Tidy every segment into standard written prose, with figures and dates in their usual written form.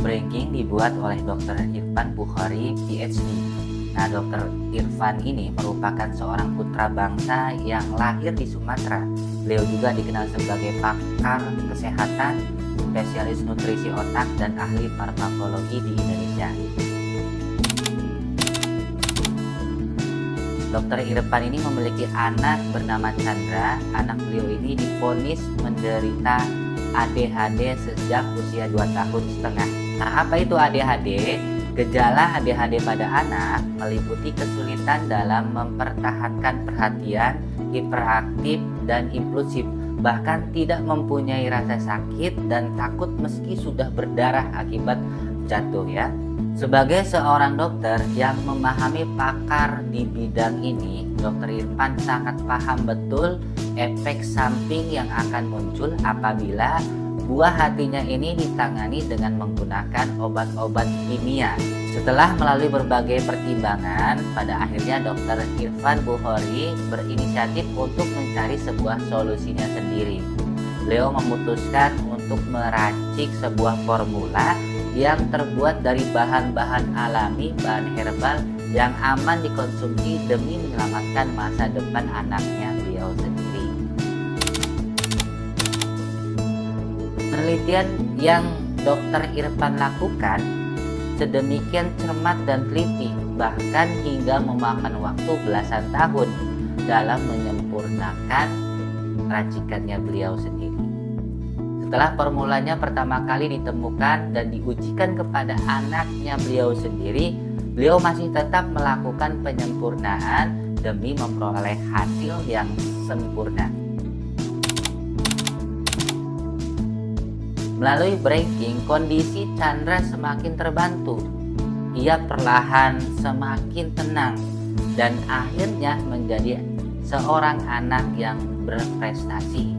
Branking dibuat oleh Dr. Irfan Bukhari, PhD. Nah, Dr. Irfan ini merupakan seorang putra bangsa yang lahir di Sumatera. Beliau juga dikenal sebagai pakar kesehatan, spesialis nutrisi otak, dan ahli farmakologi di Indonesia. Dr. Irfan ini memiliki anak bernama Chandra. Anak beliau ini divonis menderita ADHD sejak usia 2,5 tahun. Nah, apa itu ADHD? Gejala ADHD pada anak meliputi kesulitan dalam mempertahankan perhatian, hiperaktif, dan impulsif, bahkan tidak mempunyai rasa sakit dan takut meski sudah berdarah akibat jatuh ya. Sebagai seorang dokter yang memahami pakar di bidang ini, Dr. Irfan sangat paham betul efek samping yang akan muncul apabila buah hatinya ini ditangani dengan menggunakan obat-obat kimia. Setelah melalui berbagai pertimbangan, pada akhirnya Dr. Irfan Bukhari berinisiatif untuk mencari sebuah solusinya sendiri. Beliau memutuskan untuk meracik sebuah formula yang terbuat dari bahan-bahan alami, bahan herbal yang aman dikonsumsi demi menyelamatkan masa depan anaknya beliau sendiri. Penelitian yang Dr. Irfan lakukan sedemikian cermat dan teliti, bahkan hingga memakan waktu belasan tahun dalam menyempurnakan racikannya beliau sendiri. Setelah formulanya pertama kali ditemukan dan diujikan kepada anaknya beliau sendiri, beliau masih tetap melakukan penyempurnaan demi memperoleh hasil yang sempurna. Melalui branking, kondisi Chandra semakin terbantu. Ia perlahan semakin tenang dan akhirnya menjadi seorang anak yang berprestasi.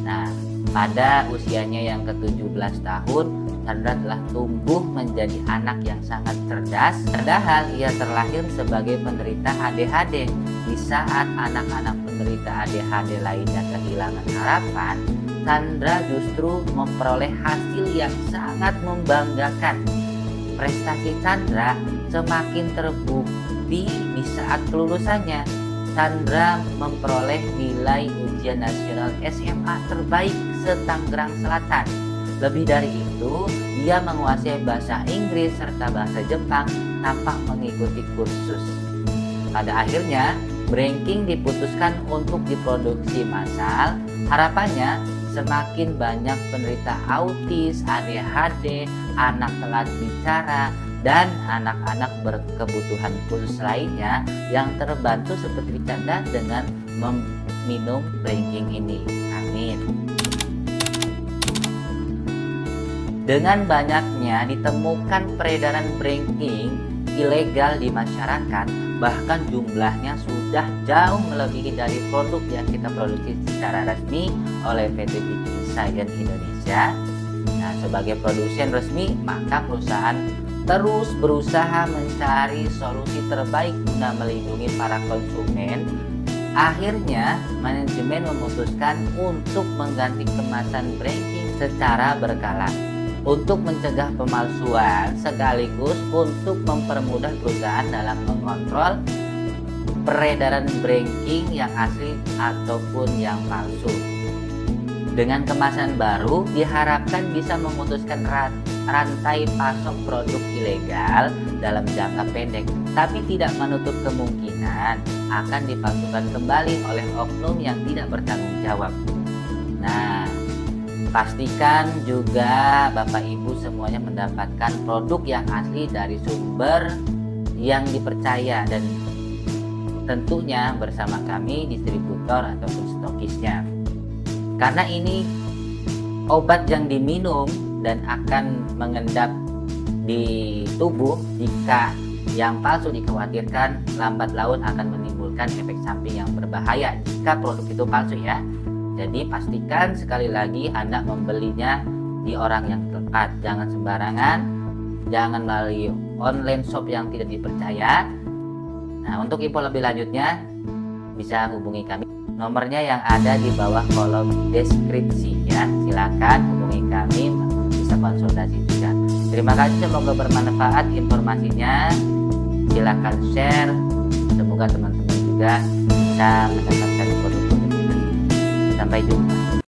Nah, pada usianya yang ke-17 tahun, Chandra telah tumbuh menjadi anak yang sangat cerdas, padahal ia terlahir sebagai penderita ADHD. Di saat anak-anak penderita ADHD lainnya kehilangan harapan, Chandra justru memperoleh hasil yang sangat membanggakan. Prestasi Chandra semakin terbukti di saat kelulusannya. Chandra memperoleh nilai ujian nasional SMA terbaik se-Tangerang Selatan. Lebih dari itu, dia menguasai bahasa Inggris serta bahasa Jepang tanpa mengikuti kursus. Pada akhirnya, branking diputuskan untuk diproduksi massal. Harapannya, semakin banyak penderita autis, ADHD, anak telat bicara, dan anak-anak berkebutuhan khusus lainnya yang terbantu seperti Chandra dengan meminum branking ini. Amin. Dengan banyaknya ditemukan peredaran branking ilegal di masyarakat, bahkan jumlahnya sudah jauh melebihi dari produk yang kita produksi secara resmi oleh PT Bikin Science Indonesia. Nah, sebagai produsen resmi, maka perusahaan terus berusaha mencari solusi terbaik guna melindungi para konsumen. Akhirnya, manajemen memutuskan untuk mengganti kemasan branking secara berkala untuk mencegah pemalsuan sekaligus untuk mempermudah perusahaan dalam mengontrol peredaran branking yang asli ataupun yang palsu. Dengan kemasan baru diharapkan bisa memutuskan rantai pasok produk ilegal dalam jangka pendek, tapi tidak menutup kemungkinan akan dipalsukan kembali oleh oknum yang tidak bertanggung jawab. Nah, pastikan juga Bapak Ibu semuanya mendapatkan produk yang asli dari sumber yang dipercaya dan tentunya bersama kami distributor ataupun stokisnya. Karena ini obat yang diminum dan akan mengendap di tubuh, jika yang palsu dikhawatirkan lambat laun akan menimbulkan efek samping yang berbahaya jika produk itu palsu ya. Jadi pastikan sekali lagi Anda membelinya di orang yang tepat, jangan sembarangan, jangan melalui online shop yang tidak dipercaya. Nah, untuk info lebih lanjutnya bisa hubungi kami. Nomornya yang ada di bawah kolom deskripsi ya. Silakan hubungi kami, bisa konsultasi juga. Terima kasih, semoga bermanfaat informasinya. Silakan share, semoga teman-teman juga bisa mendapatkan produk-produk. Sampai jumpa.